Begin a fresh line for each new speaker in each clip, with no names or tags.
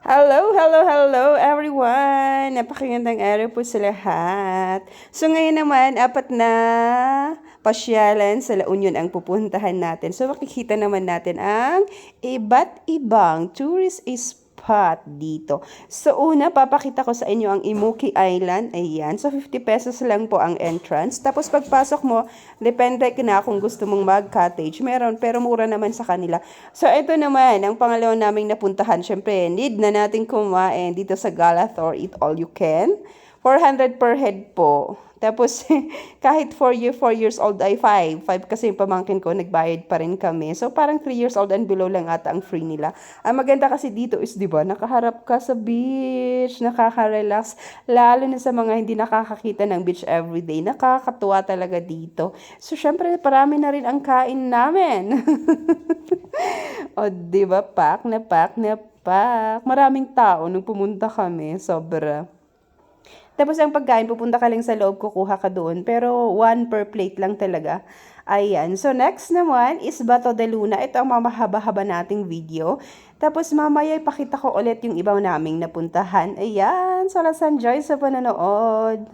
Hello, hello, hello everyone! Napakagandang araw po sa lahat. So ngayon naman, apat na pasyalan sa La Union ang pupuntahan natin. So makikita naman natin ang iba't ibang tourist spot dito. So una, papakita ko sa inyo ang Imuki Island. Ayan. So 50 pesos lang po ang entrance. Tapos pagpasok mo, depende ka na kung gusto mong mag-cottage. Meron, pero mura naman sa kanila. So ito naman, ang pangalawa naming napuntahan. Syempre, need na natin kumain dito sa Galathor. Eat all you can. 400 per head po. Tapos, kahit 4 years old ay 5. 5 kasi yung pamangkin ko, nagbayad pa rin kami. So, parang 3 years old and below lang ata ang free nila. Ang maganda kasi dito is, di ba, nakaharap ka sa beach, nakaka-relax. Lalo na sa mga hindi nakakakita ng beach everyday. Nakakatuwa talaga dito. So, syempre, parami na rin ang kain namin. O, di ba, pack na pack na pack. Maraming tao nung pumunta kami. Sobra. Tapos ang pagkain, pupunta ka lang sa loob, kukuha ka doon. Pero 1 per plate lang talaga. Ayan. So next naman is Bato de Luna. Ito ang mamahaba-haba nating video. Tapos mamaya ipakita ko ulit yung iba naming napuntahan. Ayan. So let's enjoy sa panonood.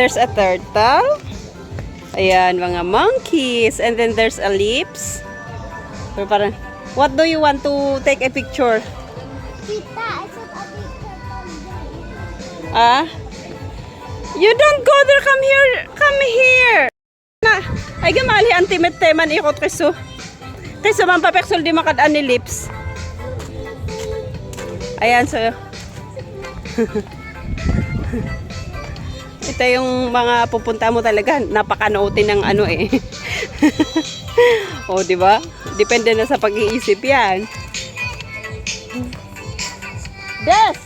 There's a turtle. Ayan, mga monkeys. And then there's a lips. So, parang, what do you want to take a picture?
Tita, I took a picture from there.
Ah? You don't go there. Come here. Come here. Na, ay gamali ang timid teman ikot keso. Keso man papeksol di makadaan ni lips. Ayan, so. Ito yung mga pupunta mo talaga, napaka-naughty ng ano eh. O, di ba? Depende na sa pag-iisip 'yan. Des.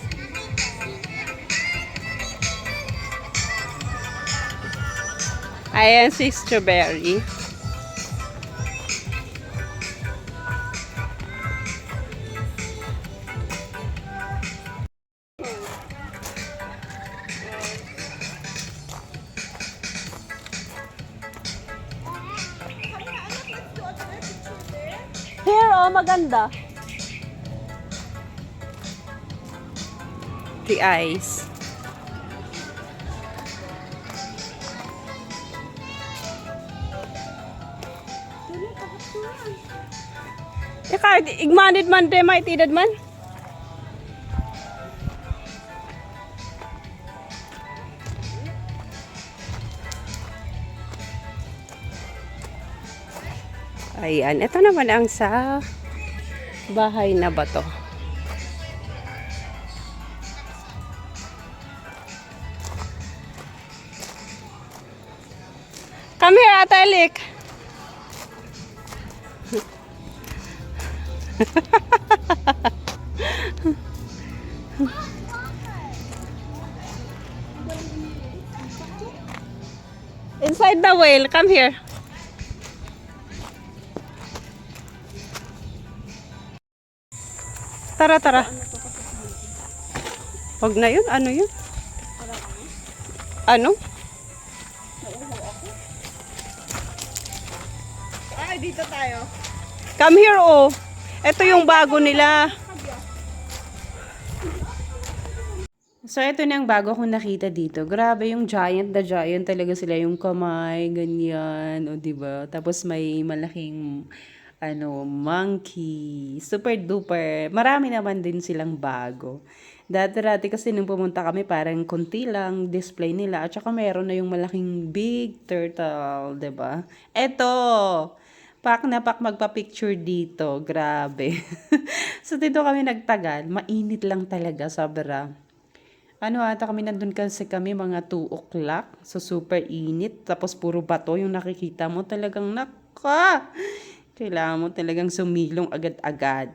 Ayan si Strawberry. Here, oh, maganda. The ice. Ika, igmanid man, de maitidad man. Ayan, ito naman ang sa bahay na bato. Come here, Ate Alik. Inside the whale, come here. Tara, tara. Huwag na yun. Ano yun? Ano?
Ay, dito tayo.
Come here, oh. Ito yung bago nila. So, ito na yung bago kong nakita dito. Grabe yung giant na giant talaga sila. Yung kamay, ganyan. O, diba? Tapos may malaking monkey. Super duper. Marami naman din silang bago. Dati kasi nung pumunta kami, parang konti lang display nila. At saka meron na yung malaking big turtle, diba? Eto! Pak na pak magpa-picture dito. Grabe. So, dito kami nagtagal. Mainit lang talaga, sobra. Ata kami nandun kasi kami mga 2 o'clock. So, super init. Tapos, puro bato yung nakikita mo. Talagang naka! Kailangan mo talagang sumilong agad-agad.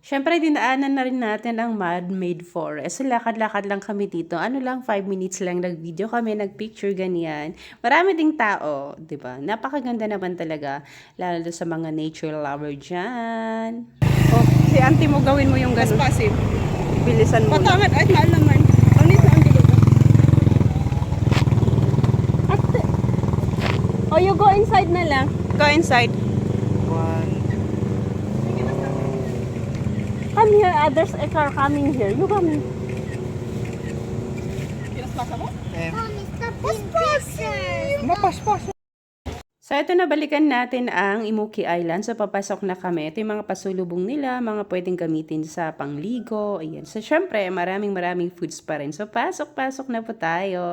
Siyempre, dinaanan na rin natin ang man-made forest. So, lakad-lakad lang kami dito. 5 minutes lang nag-video kami, nag-picture, ganyan. Marami ding tao, di ba? Napakaganda naman talaga, lalo sa mga nature lover dyan. Oh, si auntie mo, gawin mo yung ganun.
Passive.
Bilisan mo.
Patangan ay maalaman. Ang nito ang dito.
Oh, you go inside na lang. Go inside. Come here, others are coming here. You come here.
Paspasa mo?
Mommy, stop being pictures.
Mapaspas.
So, ito na balikan natin ang Imuki Island. So, papasok na kami. Ito yung mga pasulubong nila, mga pwedeng gamitin sa pangligo. Ayan. So, syempre, maraming foods pa rin. So, pasok na po tayo.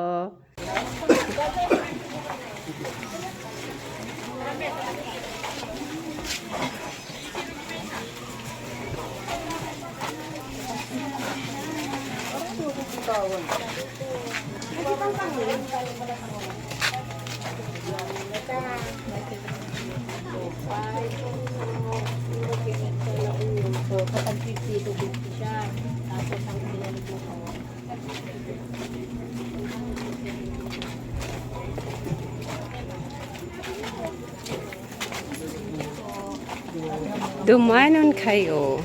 Dumanon kayo.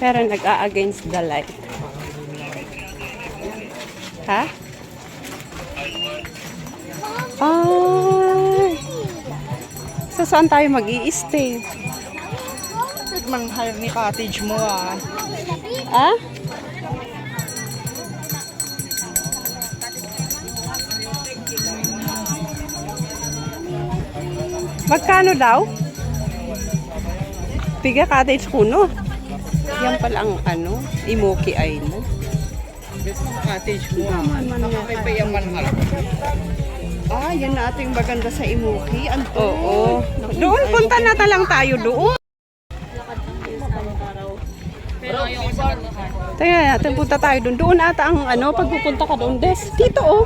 Pero nag-a-against the light. Ha? Ay! So, saan tayo mag-i-stay?
Mang-hire ni cottage mo ah.
Ah? Magkano daw? Piga cottage kuno. Yan pala ang Imuki Island.
Cottage mo ah. Nakakaipayaman ka.
Ah, yan na ating maganda sa Imuki. Oo. Doon, punta na lang tayo doon. Tingnan natin, punta tayo doon. Doon ata ang pagpupunta ka doon. Dito oh.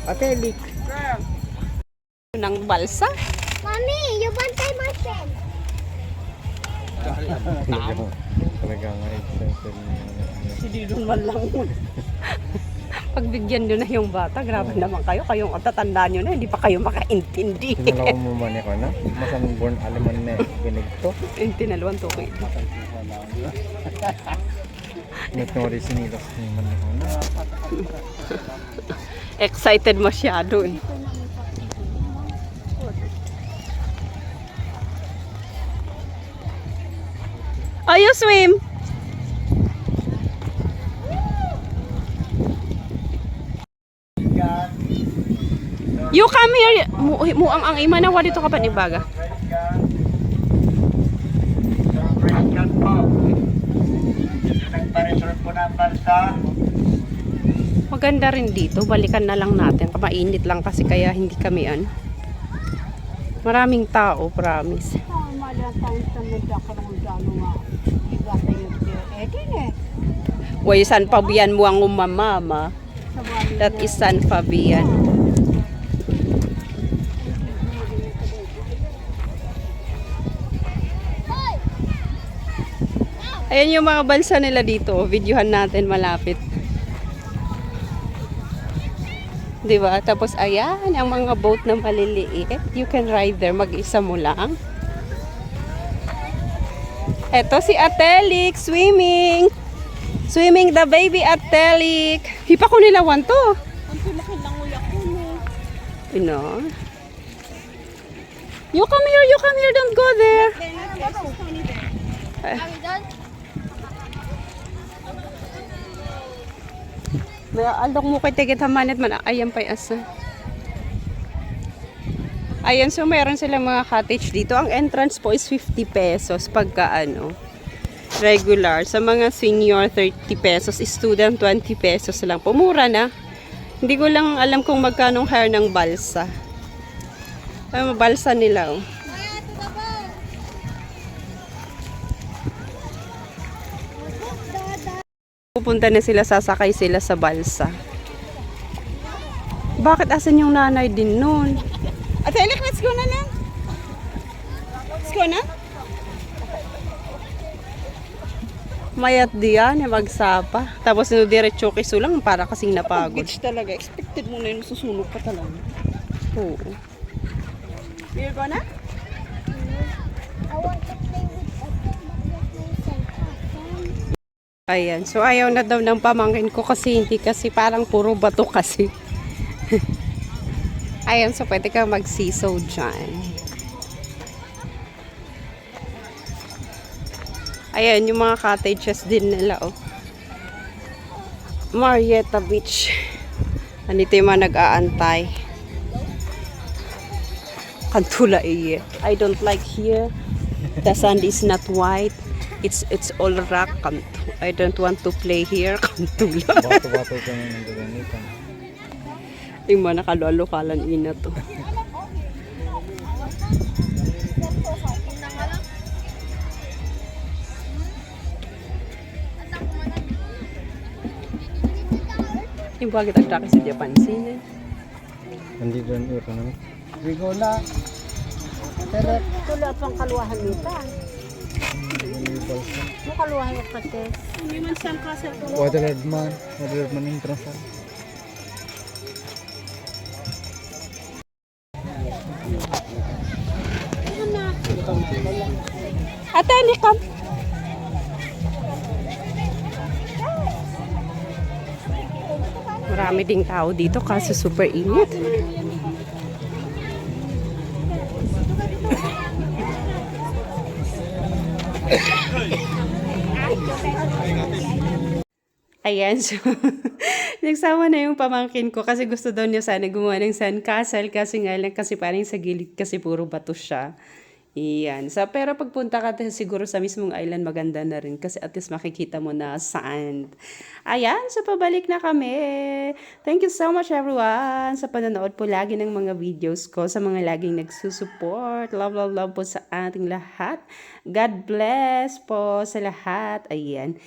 Atelik.
Ng balsa.
Mommy, you bantay my friend.
Talaga nga excited niya.
Hindi doon man lang. Pagbigyan nyo na yung bata, grabe naman kayo. Kayong tatandaan nyo na, hindi pa kayo makaintindi.
Tinalaw mo man ko na. Masang born alaman na binigto.
Yung tinaluan to kayo.
Notori sinilas naman ako na.
Excited masyado. Are you swim? You come here. Muang ang ima na dito ka pa ni Baga. Maganda rin dito. Balikan na lang natin. Mainit lang kasi kaya hindi kami Maraming tao, promise. Way San Fabian mo ang umamama. That is San Fabian. Ayan yung mga balsa nila dito. Videohan natin malapit. Diba? Tapos ayan, ang mga boat na maliliit. You can ride there. Mag-isa mo lang. Eto si Atelik, swimming. Swimming the baby Atelik. Hipa ko nila to.
Ang tulaki lang uyak ko no.
You come here, don't go there.
Are we done?
May alok mo kay tigit hamanit man. Ayan pa asa. Ayan, so meron silang mga cottage dito. Ang entrance po is 50 pesos pagka regular. Sa mga senior, 30 pesos. Student, 20 pesos lang. Pumura na. Hindi ko lang alam kung magkano hire ng balsa. Balsa nila oh. Pupunta na sila, sasakay sila sa balsa. Bakit asan yung nanay din nun?
Atelik, let's go na lang. Let's go na.
Mayat diyan, magsapa. Tapos diretso kiso lang para kasing napagod.
Beach talaga. Expected mo na yun, susunog pa talaga.
Oo.
We're gonna?
I want to play with a
Ayan. So, ayaw na daw ng pamangkin ko kasi hindi kasi parang puro bato kasi. Ayan. So, pwede ka mag-seesaw dyan. Ayan, yung mga cottages din nila, oh. Marietta Beach. Andito yung mga nag-aantay. Kantula iye. I don't like here. The sand is not white. It's all rock. I don't want to play here. Kantula.
Bato-bato ko na nagagamitan.
Yung mga nakalualukalan ina to. Yung bakit agdaki sa Japansin eh.
Hindi doon ito naman.
Rigola. Pero tula pang kaluwahan nito. Mo kaluwahan yung kates. Hindi man siyang kasal ko.
Waterman entrance.
Ate, ni kam. Marami ding tao dito kasi super init. Ayan, so nagsama na yung pamangkin ko kasi gusto daw niya sana gumawa ng sandcastle kasi nga lang kasi parang sa gilid kasi puro bato siya. Iyan. So, pero pagpunta ka siguro sa mismong island, maganda na rin kasi at least makikita mo na sand. Ayan, so pabalik na kami. Thank you so much everyone sa panonood po lagi ng mga videos ko, sa mga laging nagsusupport. Love, love, love po sa ating lahat. God bless po sa lahat. Ayan.